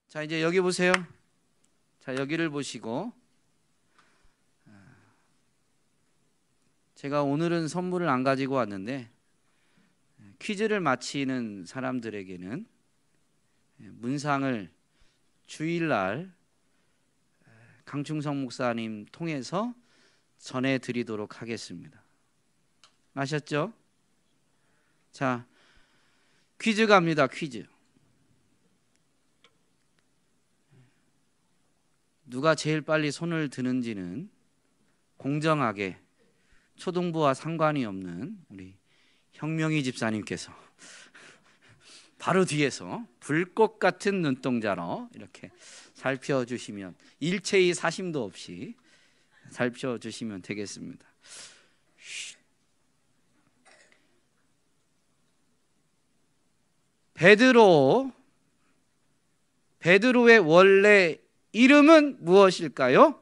자, 이제 여기 보세요. 자, 여기를 보시고, 제가 오늘은 선물을 안 가지고 왔는데 퀴즈를 마치는 사람들에게는 문상을 주일날 강충성 목사님 통해서 전해드리도록 하겠습니다. 아셨죠? 자, 퀴즈 갑니다. 퀴즈. 누가 제일 빨리 손을 드는지는 공정하게 초등부와 상관이 없는 우리 혁명이 집사님께서 바로 뒤에서 불꽃 같은 눈동자로 이렇게 살펴주시면, 일체의 사심도 없이 살펴주시면 되겠습니다. 베드로의 원래 이름은 무엇일까요?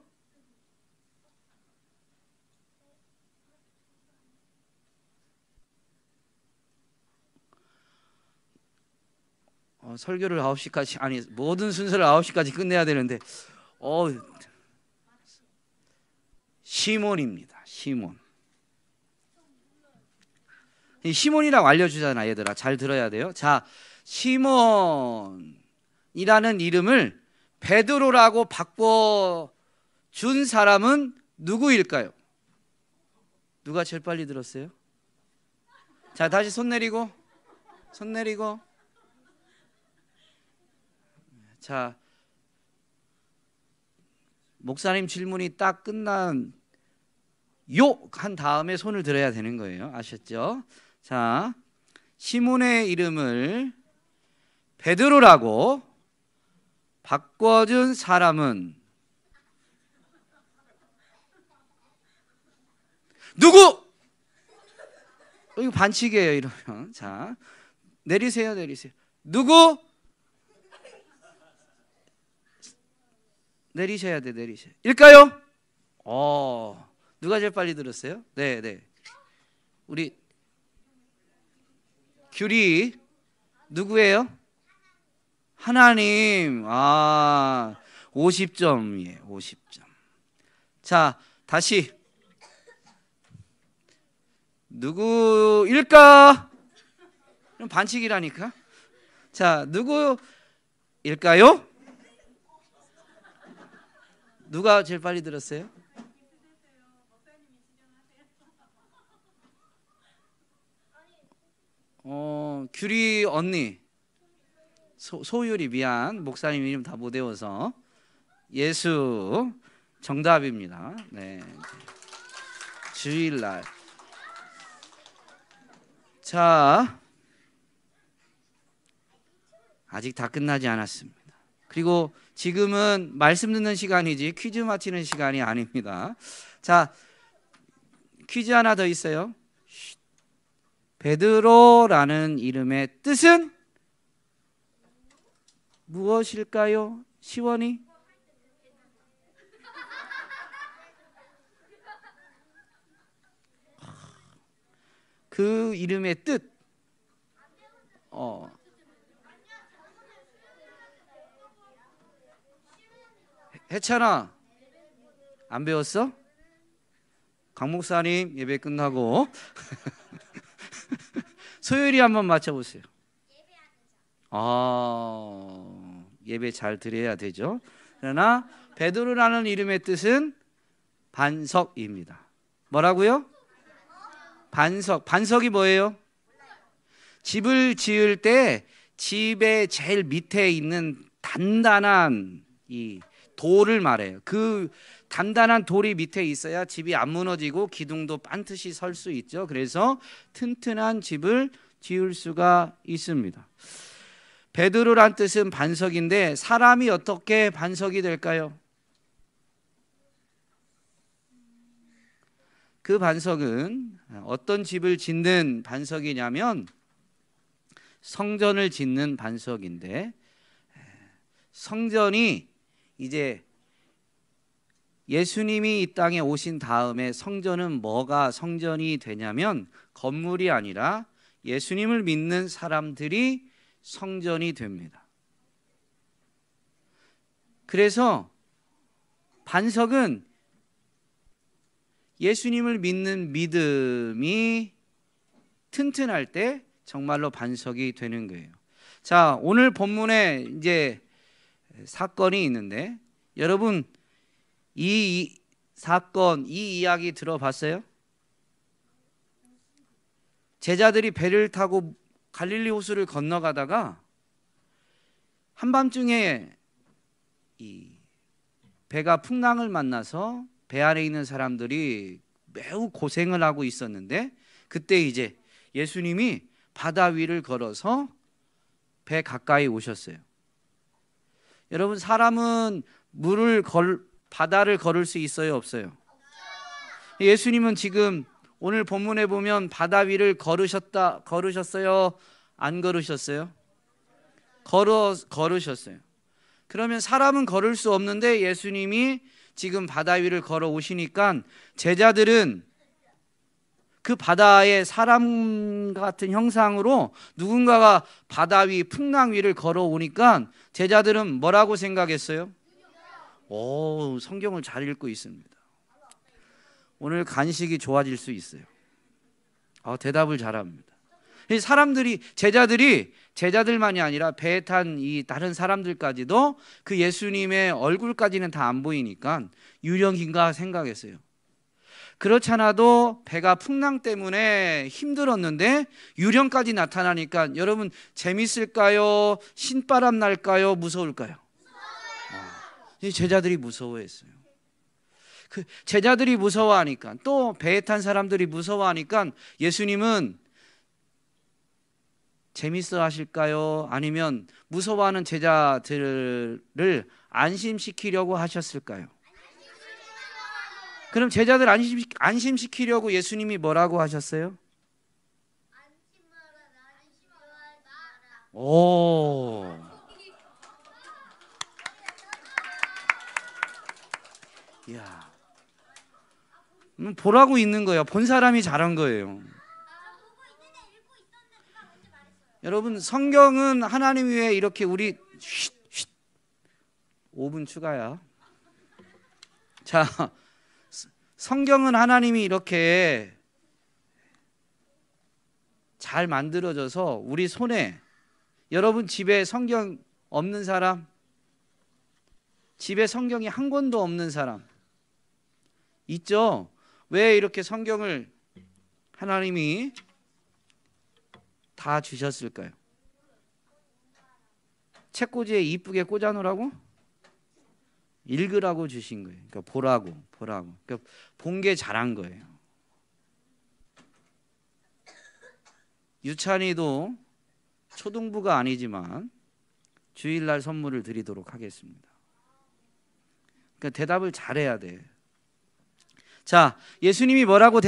설교를 9시까지, 아니 모든 순서를 9시까지 끝내야 되는데 시몬입니다. 시몬. 시몬이라고 알려주잖아, 얘들아. 잘 들어야 돼요. 자, 시몬이라는 이름을 베드로라고 바꿔준 사람은 누구일까요? 누가 제일 빨리 들었어요? 자, 다시 손 내리고. 자, 목사님 질문이 딱 끝난 한 다음에 손을 들어야 되는 거예요. 아셨죠? 자, 시몬의 이름을 베드로라고 바꿔준 사람은 누구? 이거 반칙이에요, 이러면. 자, 내리세요. 누구? 내리셔야 돼. 일까요? 누가 제일 빨리 들었어요? 네. 우리 귤이 누구예요? 하나님. 50점이에요. 50점. 자, 다시. 누구일까? 그럼 반칙이라니까. 자, 누구일까요? 누가 제일 빨리 들었어요? 귤이 언니. 소율이, 미안. 목사님 이름 다 못 외워서. 예수 정답입니다. 네. 주일날. 자, 아직 다 끝나지 않았습니다. 그리고 지금은 말씀 듣는 시간이지 퀴즈 맞히는 시간이 아닙니다. 자, 퀴즈 하나 더 있어요. 베드로라는 이름의 뜻은 무엇일까요? 시원이? 그 이름의 뜻. 해찬아, 안 배웠어? 강 목사님 예배 끝나고 소율이 한번 맞춰보세요. 예배 잘 드려야 되죠. 그러나 베드로라는 이름의 뜻은 반석입니다. 뭐라고요? 반석이 뭐예요? 집을 지을 때 집의 제일 밑에 있는 단단한 이 돌을 말해요. 그 단단한 돌이 밑에 있어야 집이 안 무너지고 기둥도 반드시 설 수 있죠. 그래서 튼튼한 집을 지을 수가 있습니다. 베드로란 뜻은 반석인데 사람이 어떻게 반석이 될까요? 그 반석은 어떤 집을 짓는 반석이냐면 성전을 짓는 반석인데, 성전이 이제 예수님이 이 땅에 오신 다음에 성전은 뭐가 성전이 되냐면 건물이 아니라 예수님을 믿는 사람들이 성전이 됩니다. 그래서 반석은 예수님을 믿는 믿음이 튼튼할 때 정말로 반석이 되는 거예요. 자, 오늘 본문에 이제 사건이 있는데 여러분 이 사건, 이 이야기 들어봤어요? 제자들이 배를 타고 갈릴리 호수를 건너가다가 한밤중에 이 배가 풍랑을 만나서 배 안에 있는 사람들이 매우 고생을 하고 있었는데 그때 이제 예수님이 바다 위를 걸어서 배 가까이 오셨어요. 여러분 사람은 바다를 걸을 수 있어요, 없어요? 예수님은 지금 오늘 본문에 보면 바다 위를 걸으셨어요? 안 걸으셨어요? 걸으셨어요. 그러면 사람은 걸을 수 없는데 예수님이 지금 바다 위를 걸어 오시니까 제자들은 그 바다의 사람 같은 형상으로 누군가가 바다 위 풍랑 위를 걸어 오니까 제자들은 뭐라고 생각했어요? 오, 성경을 잘 읽고 있습니다. 오늘 간식이 좋아질 수 있어요. 대답을 잘합니다. 제자들만이 아니라 배에 탄 이 다른 사람들까지도 그 예수님의 얼굴까지는 다 안 보이니까 유령인가 생각했어요. 그렇잖아도 배가 풍랑 때문에 힘들었는데 유령까지 나타나니까 여러분 재밌을까요? 신바람 날까요? 무서울까요? 제자들이 무서워했어요. 그 제자들이 무서워하니까 또 배에 탄 사람들이 무서워하니까 예수님은 재밌어 하실까요? 아니면 무서워하는 제자들을 안심시키려고 하셨을까요? 그럼 제자들 안심시키려고 예수님이 뭐라고 하셨어요? 오. 이야. 보라고 있는 거예요. 본 사람이 잘한 거예요. 여러분 성경은 하나님 위에 이렇게 우리 5분 추가야. 자, 성경은 하나님이 이렇게 잘 만들어져서 우리 손에 여러분 집에 성경 없는 사람? 집에 성경이 한 권도 없는 사람 있죠? 왜 이렇게 성경을 하나님이 다 주셨을까요? 책꽂이에 이쁘게 꽂아놓으라고? 읽으라고 주신 거예요. 그러니까 보라고. 그러니까 본 게 잘한 거예요. 유찬이도 초등부가 아니지만 주일날 선물을 드리도록 하겠습니다. 그러니까 대답을 잘해야 돼. 자, 예수님이 뭐라고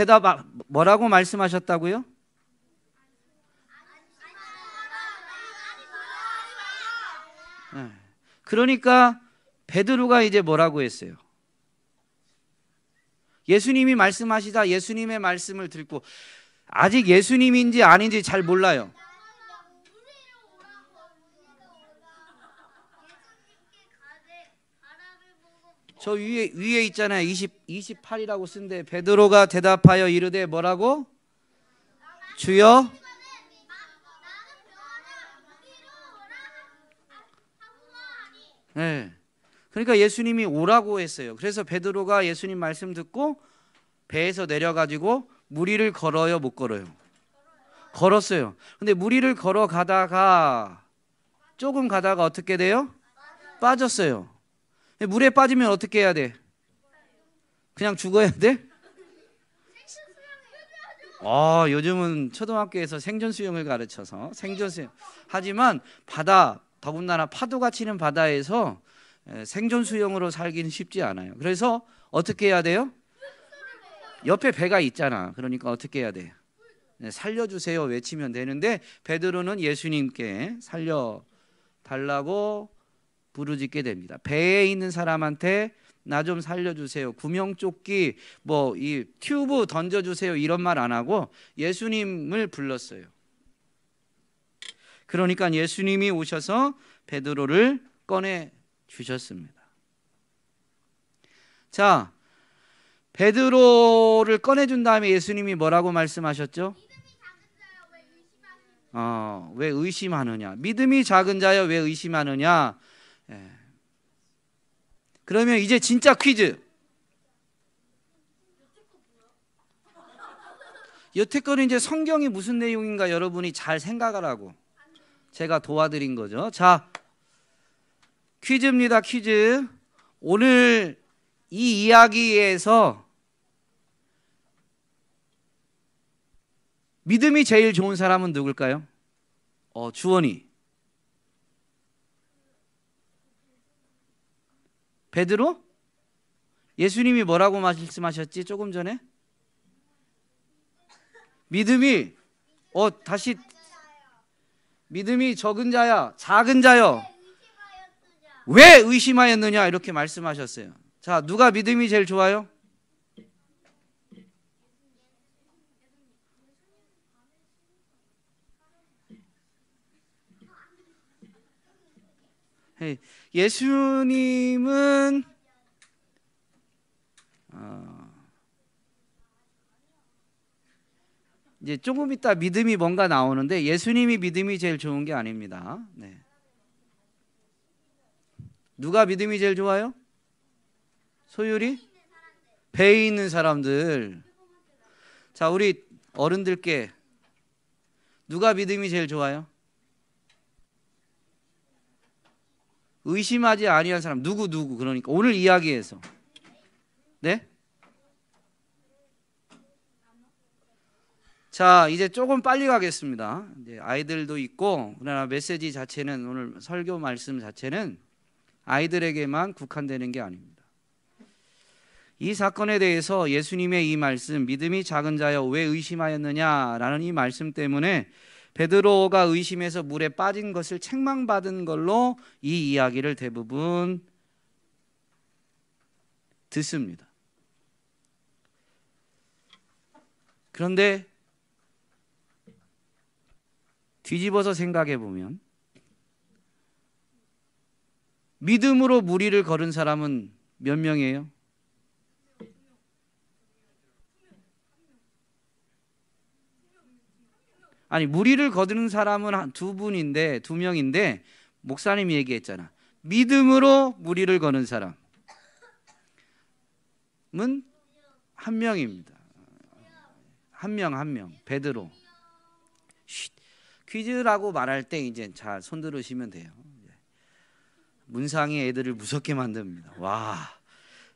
말씀하셨다고요? 그러니까 베드로가 이제 뭐라고 했어요? 예수님이 말씀하시다 예수님의 말씀을 듣고 아직 예수님인지 아닌지 잘 몰라요. 저 위에 있잖아요. 28이라고 쓴데 베드로가 대답하여 이르되 뭐라고? 주여. 네. 그러니까 예수님이 오라고 했어요. 그래서 베드로가 예수님 말씀 듣고 배에서 내려가지고 무리를 걸어요, 못 걸어요? 걸었어요. 근데 무리를 걸어가다가 조금 가다가 어떻게 돼요? 빠졌어요. 물에 빠지면 어떻게 해야 돼? 그냥 죽어야 돼? 요즘은 초등학교에서 생존 수영을 가르쳐서 생존 수영. 하지만 더군다나 파도가 치는 바다에서 생존 수영으로 살기는 쉽지 않아요. 그래서 어떻게 해야 돼요? 옆에 배가 있잖아. 그러니까 어떻게 해야 돼? 살려주세요 외치면 되는데 베드로는 예수님께 살려달라고 부르짖게 됩니다. 배에 있는 사람한테 나 좀 살려주세요. 구명조끼 이 튜브 던져주세요 이런 말 안 하고 예수님을 불렀어요. 그러니까 예수님이 오셔서 베드로를 꺼내 주셨습니다. 자, 베드로를 꺼내준 다음에 예수님이 뭐라고 말씀하셨죠? 왜 의심하느냐? 믿음이 작은 자여 왜 의심하느냐? 예. 그러면 이제 진짜 퀴즈. 여태껏 이제 성경이 무슨 내용인가 여러분이 잘 생각하라고 제가 도와드린 거죠. 자, 퀴즈입니다. 퀴즈. 오늘 이 이야기에서 믿음이 제일 좋은 사람은 누굴까요? 주원이. 베드로? 예수님이 뭐라고 말씀하셨지? 조금 전에? 믿음이 다시 믿음이 적은 자야, 작은 자요. 왜 의심하였느냐 이렇게 말씀하셨어요. 자, 누가 믿음이 제일 좋아요? 예수님은 이제 조금 이따 믿음이 뭔가 나오는데 예수님이 믿음이 제일 좋은 게 아닙니다. 네. 누가 믿음이 제일 좋아요? 소율이? 배에 있는 사람들. 자, 우리 어른들께 누가 믿음이 제일 좋아요? 의심하지 아니한 사람 누구 그러니까 오늘 이야기에서 네? 자, 이제 조금 빨리 가겠습니다. 이제 아이들도 있고 그러나 메시지 자체는 오늘 설교 말씀 자체는 아이들에게만 국한되는 게 아닙니다. 이 사건에 대해서 예수님의 이 말씀 믿음이 작은 자여 왜 의심하였느냐라는 이 말씀 때문에 베드로가 의심해서 물에 빠진 것을 책망받은 걸로 이 이야기를 대부분 듣습니다. 그런데 뒤집어서 생각해 보면 믿음으로 무리를 걸은 사람은 몇 명이에요? 아니, 무리를 거두는 사람은 두 명인데 목사님이 얘기했잖아. 믿음으로 무리를 거는 사람은 한 명입니다. 한 명. 베드로. 퀴즈라고 말할 때 이제 잘 손 들으시면 돼요. 문상이 애들을 무섭게 만듭니다. 와,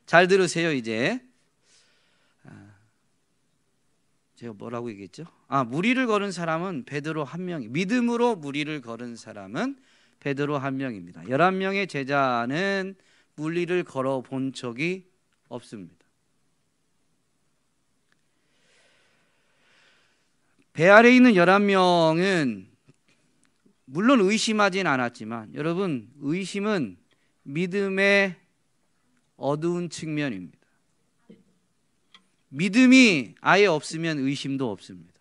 잘 들으세요. 이제 제가 뭐라고 얘기했죠? 무리를 걸은 사람은 베드로 한 명이. 믿음으로 무리를 걸은 사람은 베드로 한 명입니다. 11명의 제자는 무리를 걸어 본 적이 없습니다. 배 아래 있는 11명은 물론 의심하진 않았지만 여러분, 의심은 믿음의 어두운 측면입니다. 믿음이 아예 없으면 의심도 없습니다.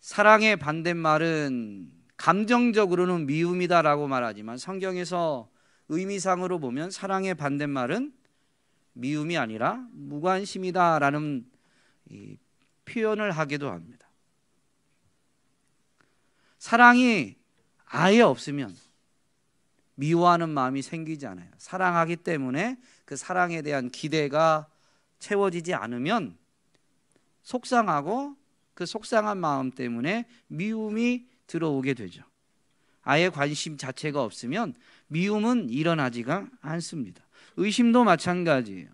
사랑의 반대말은 감정적으로는 미움이다라고 말하지만 성경에서 의미상으로 보면 사랑의 반대말은 미움이 아니라 무관심이다라는 표현을 하기도 합니다. 사랑이 아예 없으면 미워하는 마음이 생기지 않아요. 사랑하기 때문에 그 사랑에 대한 기대가 채워지지 않으면 속상하고 그 속상한 마음 때문에 미움이 들어오게 되죠. 아예 관심 자체가 없으면 미움은 일어나지가 않습니다. 의심도 마찬가지예요.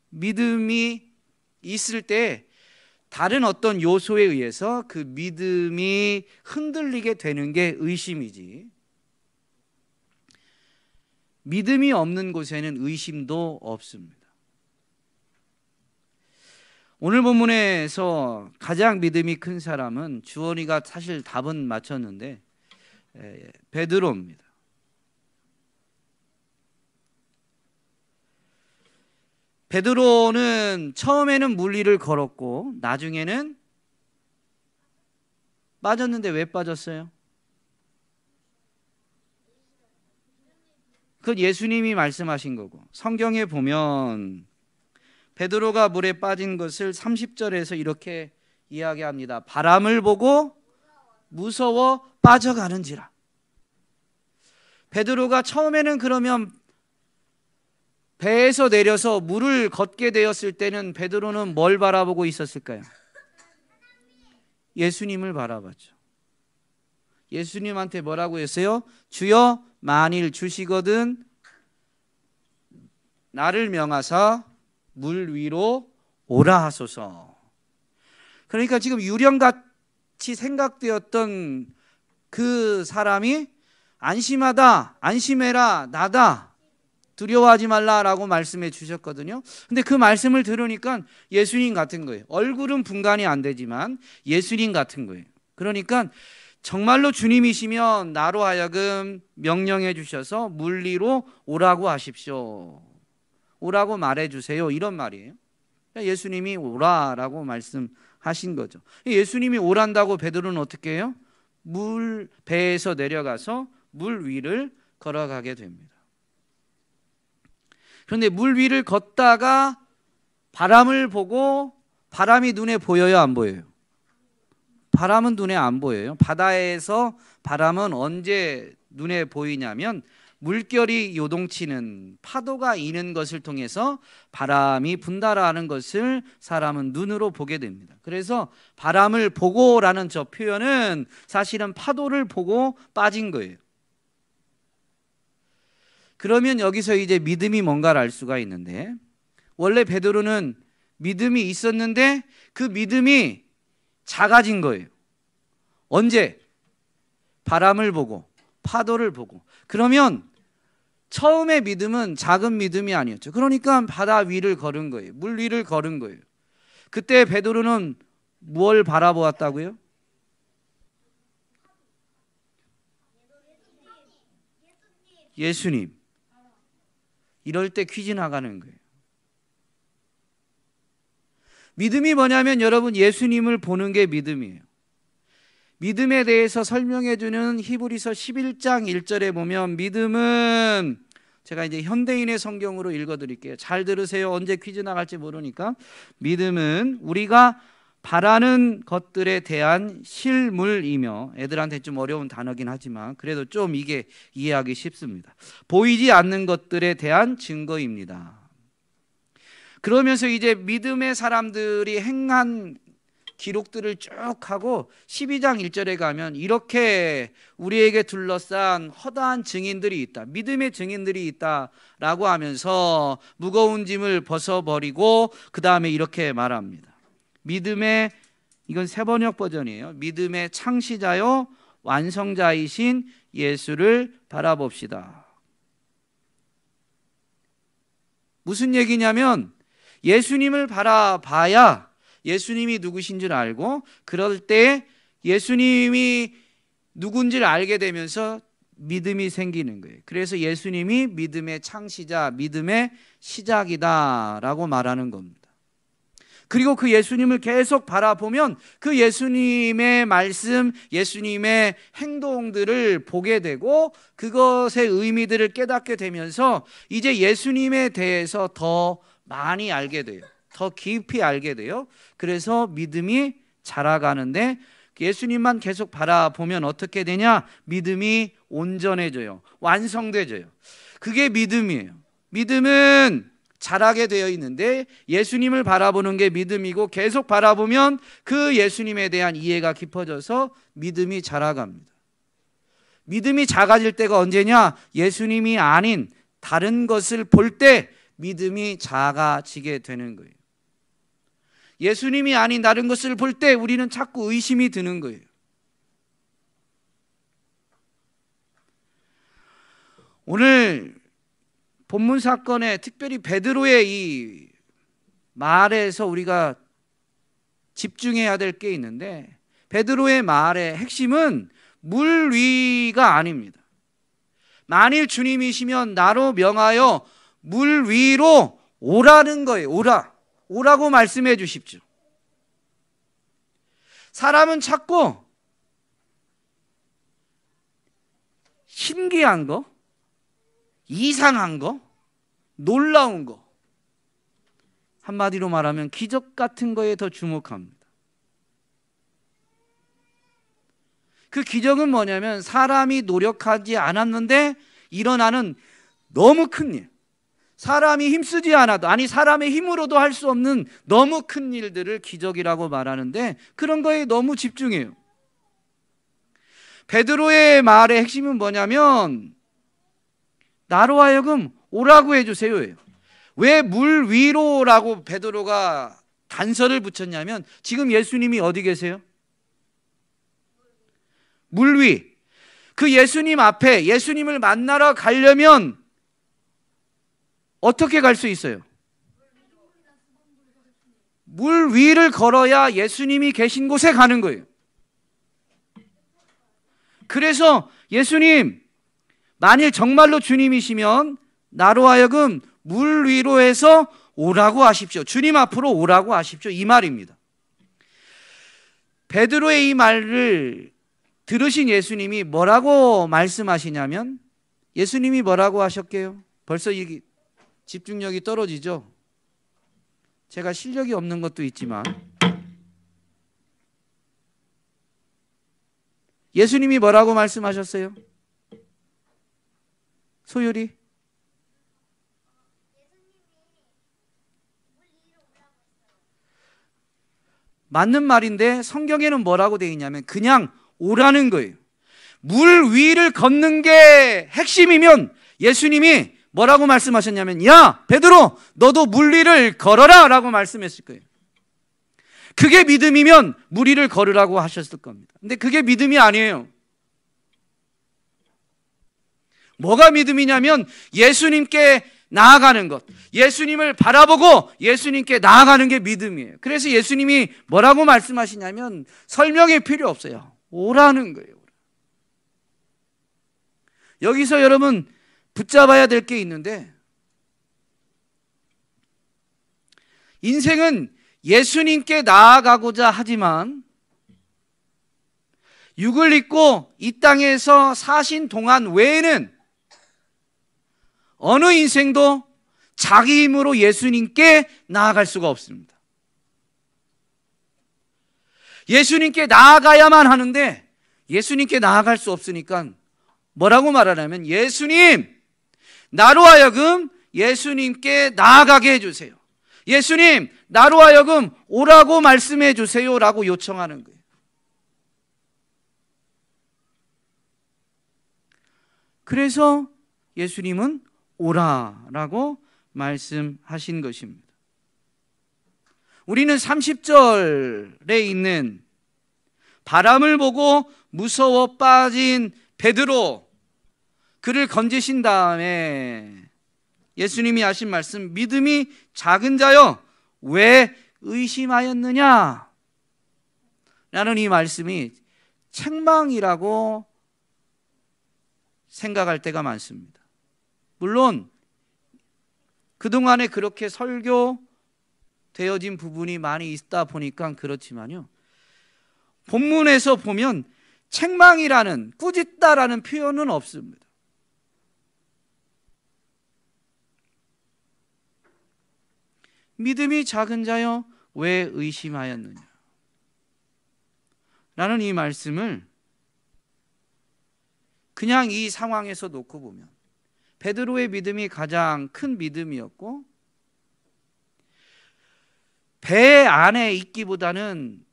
믿음이 있을 때 다른 어떤 요소에 의해서 그 믿음이 흔들리게 되는 게 의심이지, 믿음이 없는 곳에는 의심도 없습니다. 오늘 본문에서 가장 믿음이 큰 사람은 주원이가 사실 답은 맞췄는데 베드로입니다. 베드로는 처음에는 물리를 걸었고 나중에는 빠졌는데 왜 빠졌어요? 그건 예수님이 말씀하신 거고, 성경에 보면 베드로가 물에 빠진 것을 30절에서 이렇게 이야기합니다. 바람을 보고 무서워 빠져가는지라. 베드로가 처음에는 그러면 배에서 내려서 물을 걷게 되었을 때는 베드로는 뭘 바라보고 있었을까요? 예수님을 바라봤죠. 예수님한테 뭐라고 했어요? 주여, 만일 주시거든 나를 명하사 물 위로 오라 하소서. 그러니까 지금 유령같이 생각되었던 그 사람이 안심하다, 안심해라, 나다, 두려워하지 말라라고 말씀해 주셨거든요. 근데 그 말씀을 들으니까 예수님 같은 거예요. 얼굴은 분간이 안 되지만 예수님 같은 거예요. 그러니까 정말로 주님이시면 나로 하여금 명령해 주셔서 물 위로 오라고 하십시오, 오라고 말해 주세요, 이런 말이에요. 예수님이 오라라고 말씀하신 거죠. 예수님이 오란다고 베드로는 어떻게 해요? 배에서 내려가서 물 위를 걸어가게 됩니다. 그런데 물 위를 걷다가 바람을 보고, 바람이 눈에 보여요, 안 보여요? 바람은 눈에 안 보여요. 바다에서 바람은 언제 눈에 보이냐면 물결이 요동치는, 파도가 이는 것을 통해서 바람이 분다라는 것을 사람은 눈으로 보게 됩니다. 그래서 바람을 보고라는 저 표현은 사실은 파도를 보고 빠진 거예요. 그러면 여기서 이제 믿음이 뭔가를 알 수가 있는데, 원래 베드로는 믿음이 있었는데 그 믿음이 작아진 거예요. 언제? 바람을 보고 파도를 보고. 그러면 처음에 믿음은 작은 믿음이 아니었죠. 그러니까 바다 위를 걸은 거예요. 물 위를 걸은 거예요. 그때 베드로는 뭘 바라보았다고요? 예수님. 이럴 때 퀴즈 나가는 거예요. 믿음이 뭐냐면 여러분, 예수님을 보는 게 믿음이에요. 믿음에 대해서 설명해 주는 히브리서 11장 1절에 보면, 믿음은, 제가 이제 현대인의 성경으로 읽어 드릴게요. 잘 들으세요. 언제 퀴즈 나갈지 모르니까. 믿음은 우리가 바라는 것들에 대한 실물이며, 애들한테 좀 어려운 단어긴 하지만 그래도 좀 이게 이해하기 쉽습니다. 보이지 않는 것들에 대한 증거입니다. 그러면서 이제 믿음의 사람들이 행한 기록들을 쭉 하고 12장 1절에 가면 이렇게 우리에게 둘러싼 허다한 증인들이 있다, 믿음의 증인들이 있다라고 하면서 무거운 짐을 벗어버리고 그 다음에 이렇게 말합니다. 믿음의, 이건 새번역 버전이에요. 믿음의 창시자요 완성자이신 예수를 바라봅시다. 무슨 얘기냐면 예수님을 바라봐야 예수님이 누구신 줄 알고, 그럴 때 예수님이 누군지를 알게 되면서 믿음이 생기는 거예요. 그래서 예수님이 믿음의 창시자, 믿음의 시작이다라고 말하는 겁니다. 그리고 그 예수님을 계속 바라보면 그 예수님의 말씀, 예수님의 행동들을 보게 되고 그것의 의미들을 깨닫게 되면서 이제 예수님에 대해서 더 많이 알게 돼요. 더 깊이 알게 돼요. 그래서 믿음이 자라가는데, 예수님만 계속 바라보면 어떻게 되냐? 믿음이 온전해져요. 완성돼져요. 그게 믿음이에요. 믿음은 자라게 되어 있는데 예수님을 바라보는 게 믿음이고, 계속 바라보면 그 예수님에 대한 이해가 깊어져서 믿음이 자라갑니다. 믿음이 작아질 때가 언제냐? 예수님이 아닌 다른 것을 볼 때 믿음이 작아지게 되는 거예요. 예수님이 아닌 다른 것을 볼 때 우리는 자꾸 의심이 드는 거예요. 오늘 본문 사건에 특별히 베드로의 이 말에서 우리가 집중해야 될 게 있는데, 베드로의 말의 핵심은 물 위가 아닙니다. 만일 주님이시면 나로 명하여 물 위로 오라는 거예요. 오라고 말씀해 주십시오. 사람은 자꾸 신기한 거, 이상한 거, 놀라운 거, 한마디로 말하면 기적 같은 거에 더 주목합니다. 그 기적은 뭐냐면 사람이 노력하지 않았는데 일어나는 너무 큰 일, 사람이 힘쓰지 않아도, 아니 사람의 힘으로도 할 수 없는 너무 큰 일들을 기적이라고 말하는데 그런 거에 너무 집중해요. 베드로의 말의 핵심은 뭐냐면 나로 하여금 오라고 해주세요예요. 왜 물 위로라고 베드로가 단서를 붙였냐면 지금 예수님이 어디 계세요? 물 위. 그 예수님 앞에 예수님을 만나러 가려면 어떻게 갈 수 있어요? 물 위를 걸어야 예수님이 계신 곳에 가는 거예요. 그래서 예수님, 만일 정말로 주님이시면 나로 하여금 물 위로 해서 오라고 하십시오. 주님 앞으로 오라고 하십시오. 이 말입니다. 베드로의 이 말을 들으신 예수님이 뭐라고 말씀하시냐면, 예수님이 뭐라고 하셨게요? 벌써 이 집중력이 떨어지죠? 제가 실력이 없는 것도 있지만 예수님이 뭐라고 말씀하셨어요? 소율이? 맞는 말인데 성경에는 뭐라고 되어 있냐면 그냥 오라는 거예요. 물 위를 걷는 게 핵심이면 예수님이 뭐라고 말씀하셨냐면 야 베드로 너도 물 위를 걸어라 라고 말씀했을 거예요. 그게 믿음이면 물 위를 걸으라고 하셨을 겁니다. 근데 그게 믿음이 아니에요. 뭐가 믿음이냐면 예수님께 나아가는 것, 예수님을 바라보고 예수님께 나아가는 게 믿음이에요. 그래서 예수님이 뭐라고 말씀하시냐면 설명이 필요 없어요. 오라는 거예요. 여기서 여러분 붙잡아야 될 게 있는데, 인생은 예수님께 나아가고자 하지만 육을 입고 이 땅에서 사신 동안 외에는 어느 인생도 자기 힘으로 예수님께 나아갈 수가 없습니다. 예수님께 나아가야만 하는데 예수님께 나아갈 수 없으니까 뭐라고 말하냐면 예수님, 나로 하여금 예수님께 나아가게 해주세요. 예수님, 나로 하여금 오라고 말씀해 주세요 라고 요청하는 거예요. 그래서 예수님은 오라라고 말씀하신 것입니다. 우리는 30절에 있는 바람을 보고 무서워 빠진 베드로, 그를 건지신 다음에 예수님이 하신 말씀, 믿음이 작은 자여 왜 의심하였느냐 라는 이 말씀이 책망이라고 생각할 때가 많습니다. 물론 그동안에 그렇게 설교되어진 부분이 많이 있다 보니까 그렇지만요, 본문에서 보면 책망이라는, 꾸짖다라는 표현은 없습니다. 믿음이 작은 자여 왜 의심하였느냐 라는 이 말씀을 그냥 이 상황에서 놓고 보면 베드로의 믿음이 가장 큰 믿음이었고, 배 안에 있기보다는,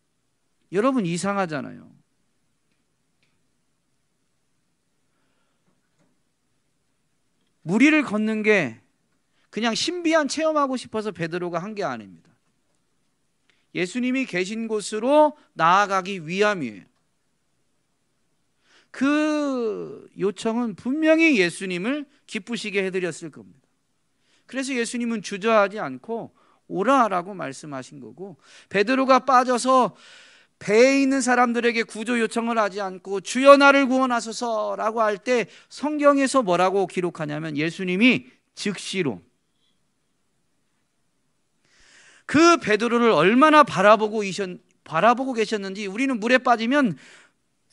여러분 이상하잖아요. 물 위를 걷는 게 그냥 신비한 체험하고 싶어서 베드로가 한 게 아닙니다. 예수님이 계신 곳으로 나아가기 위함이에요. 그 요청은 분명히 예수님을 기쁘시게 해드렸을 겁니다. 그래서 예수님은 주저하지 않고 오라라고 말씀하신 거고, 베드로가 빠져서 배에 있는 사람들에게 구조 요청을 하지 않고 주여 나를 구원하소서라고 할 때 성경에서 뭐라고 기록하냐면 예수님이 즉시로 그 베드로를 얼마나 바라보고 계셨는지, 우리는 물에 빠지면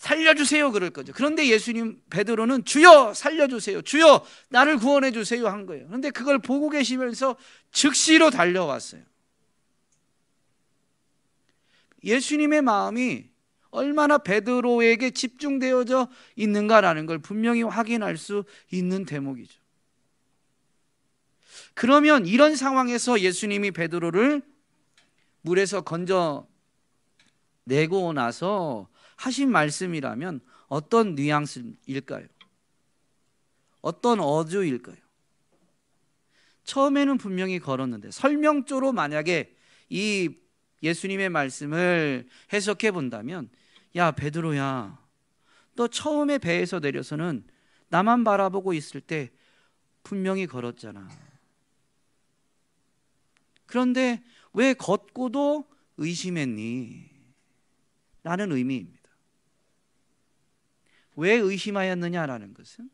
살려주세요 그럴 거죠. 그런데 베드로는 주여 살려주세요, 주여 나를 구원해 주세요 한 거예요. 그런데 그걸 보고 계시면서 즉시로 달려왔어요. 예수님의 마음이 얼마나 베드로에게 집중되어져 있는가라는 걸 분명히 확인할 수 있는 대목이죠. 그러면 이런 상황에서 예수님이 베드로를 물에서 건져내고 나서 하신 말씀이라면 어떤 뉘앙스일까요? 어떤 어조일까요? 처음에는 분명히 걸었는데 설명조로 만약에 이 예수님의 말씀을 해석해 본다면, 야 베드로야, 너 처음에 배에서 내려서는 나만 바라보고 있을 때 분명히 걸었잖아. 그런데 왜 걷고도 의심했니? 라는 의미입니다. 왜 의심하였느냐라는 것은,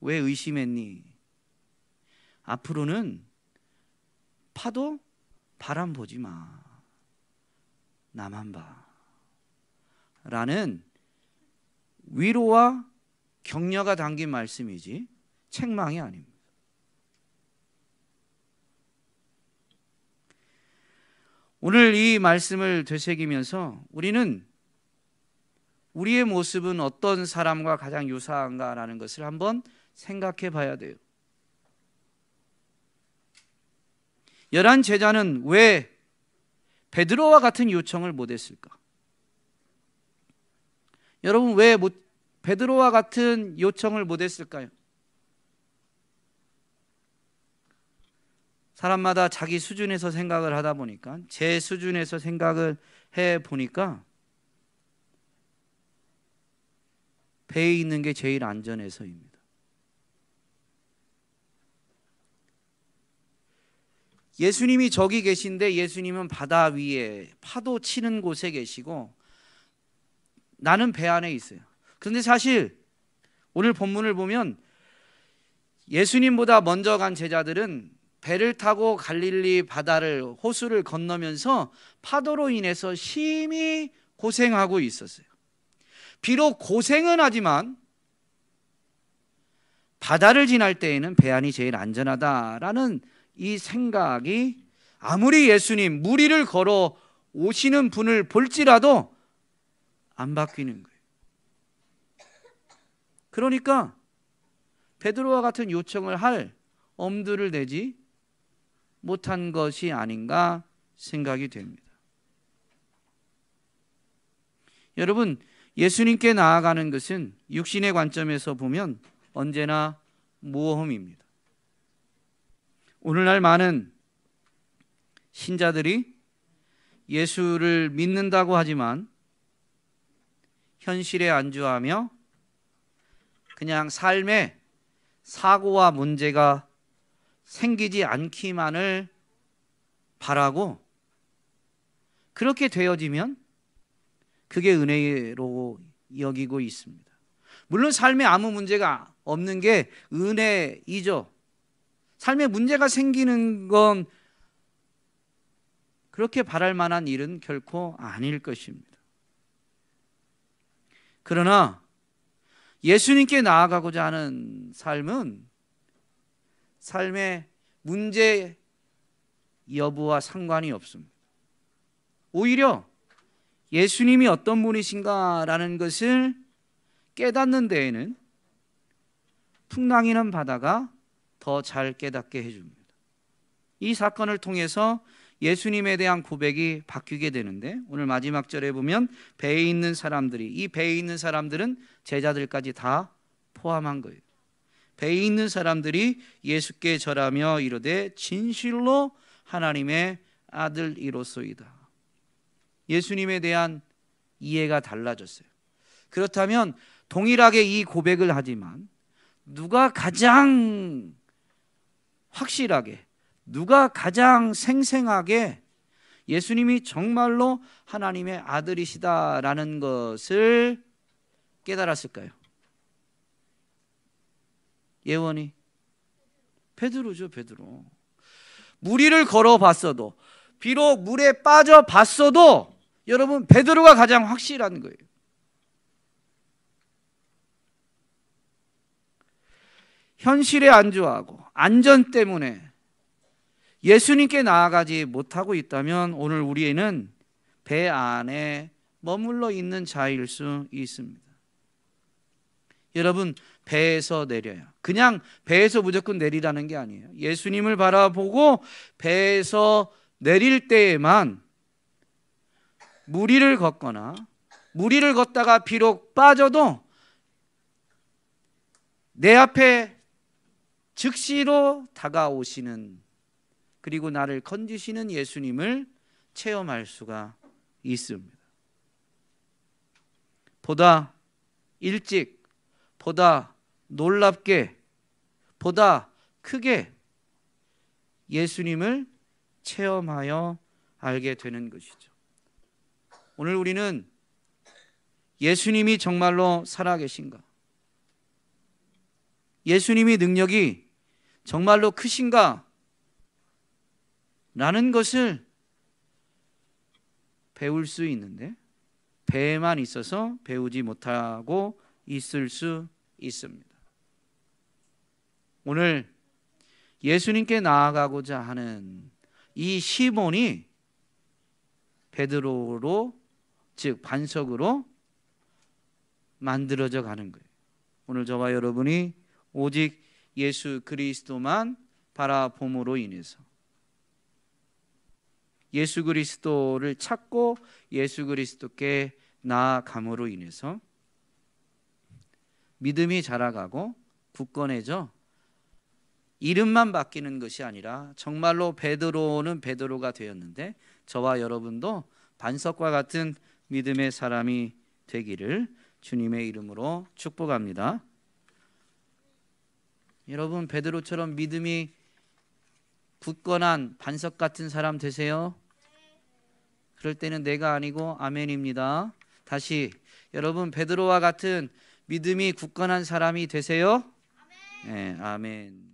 왜 의심했니? 앞으로는 파도 바람 보지 마, 나만 봐 라는 위로와 격려가 담긴 말씀이지 책망이 아닙니다. 오늘 이 말씀을 되새기면서 우리는 우리의 모습은 어떤 사람과 가장 유사한가라는 것을 한번 생각해 봐야 돼요. 11 제자는 왜 베드로와 같은 요청을 못했을까? 여러분, 왜 베드로와 같은 요청을 못했을까요? 사람마다 자기 수준에서 생각을 하다 보니까, 제 수준에서 생각을 해 보니까 배에 있는 게 제일 안전해서입니다. 예수님이 저기 계신데 예수님은 바다 위에 파도 치는 곳에 계시고 나는 배 안에 있어요. 그런데 사실 오늘 본문을 보면 예수님보다 먼저 간 제자들은 배를 타고 갈릴리 바다를, 호수를 건너면서 파도로 인해서 심히 고생하고 있었어요. 비록 고생은 하지만 바다를 지날 때에는 배 안이 제일 안전하다라는 이 생각이, 아무리 예수님 무리를 걸어 오시는 분을 볼지라도 안 바뀌는 거예요. 그러니까 베드로와 같은 요청을 할 엄두를 내지 못한 것이 아닌가 생각이 됩니다. 여러분, 예수님께 나아가는 것은 육신의 관점에서 보면 언제나 모험입니다. 오늘날 많은 신자들이 예수를 믿는다고 하지만 현실에 안주하며 그냥 삶에 사고와 문제가 생기지 않기만을 바라고, 그렇게 되어지면 그게 은혜로 여기고 있습니다. 물론 삶에 아무 문제가 없는 게 은혜이죠. 삶에 문제가 생기는 건 그렇게 바랄 만한 일은 결코 아닐 것입니다. 그러나 예수님께 나아가고자 하는 삶은 삶의 문제 여부와 상관이 없습니다. 오히려 예수님이 어떤 분이신가라는 것을 깨닫는 데에는 풍랑이는 바다가 더 잘 깨닫게 해줍니다. 이 사건을 통해서 예수님에 대한 고백이 바뀌게 되는데, 오늘 마지막 절에 보면 배에 있는 사람들이, 이 배에 있는 사람들은 제자들까지 다 포함한 거예요. 배에 있는 사람들이 예수께 절하며 이르되 진실로 하나님의 아들이로소이다. 예수님에 대한 이해가 달라졌어요. 그렇다면 동일하게 이 고백을 하지만 누가 가장 확실하게, 누가 가장 생생하게 예수님이 정말로 하나님의 아들이시다라는 것을 깨달았을까요? 예원이 베드로죠. 베드로. 무리를 걸어봤어도, 비록 물에 빠져봤어도 여러분, 베드로가 가장 확실한 거예요. 현실에 안주하고 안전 때문에 예수님께 나아가지 못하고 있다면 오늘 우리는 배 안에 머물러 있는 자일 수 있습니다. 여러분, 배에서 내려요. 그냥 배에서 무조건 내리라는 게 아니에요. 예수님을 바라보고 배에서 내릴 때에만 무리를 걷거나 무리를 걷다가 비록 빠져도 내 앞에 즉시로 다가오시는, 그리고 나를 건지시는 예수님을 체험할 수가 있습니다. 보다 일찍, 보다 놀랍게, 보다 크게 예수님을 체험하여 알게 되는 것이죠. 오늘 우리는 예수님이 정말로 살아계신가? 예수님의 능력이 정말로 크신가? 라는 것을 배울 수 있는데 배에만 있어서 배우지 못하고 있을 수 있습니다. 오늘 예수님께 나아가고자 하는 이 시몬이 베드로로, 즉 반석으로 만들어져 가는 거예요. 오늘 저와 여러분이 오직 예수 그리스도만 바라봄으로 인해서, 예수 그리스도를 찾고 예수 그리스도께 나아감으로 인해서 믿음이 자라가고 굳건해져 이름만 바뀌는 것이 아니라 정말로 베드로는 베드로가 되었는데 저와 여러분도 반석과 같은 믿음의 사람이 되기를 주님의 이름으로 축복합니다. 여러분, 베드로처럼 믿음이 굳건한 반석 같은 사람 되세요? 그럴 때는 내가 아니고 아멘입니다. 다시, 여러분 베드로와 같은 믿음이 굳건한 사람이 되세요? 네, 아멘.